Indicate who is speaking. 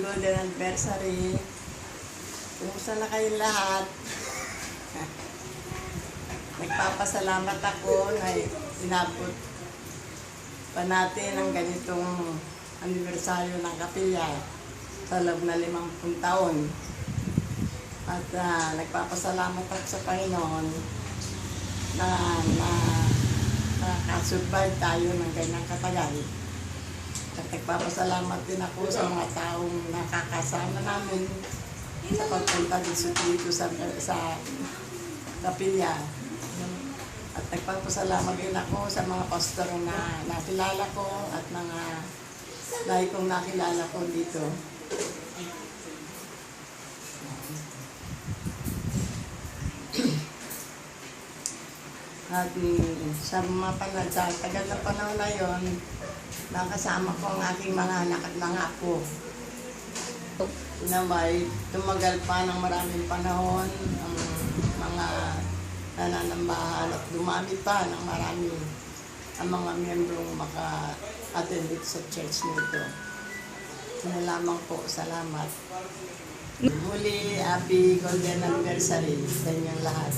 Speaker 1: golden anniversary. Kumusta na kayong lahat? Nagpapasalamat ako na inabot pa natin ang ganitong anibersaryo ng kapilya sa loob na 50 taon. At nagpapasalamat ako sa Panginoon na nakasurvive tayo ng ganyang katagal. At nagpapasalamat din ako sa mga taong nakakasama namin sa pagpunta dito sa kapilya. At nagpapasalamat din ako sa mga pastor na nakilala ko at mga lahi kong nakilala ko dito. At sa tagal na panahon na yun, nakasama ko ang aking mga anak at mga apo. Naway, tumagal pa ng maraming panahon ang mga nananambahan at dumami pa ng marami ang mga miyembrong maka-attend dito sa church nito. Yun lamang po, salamat. Muli, happy golden anniversary sa inyong lahat.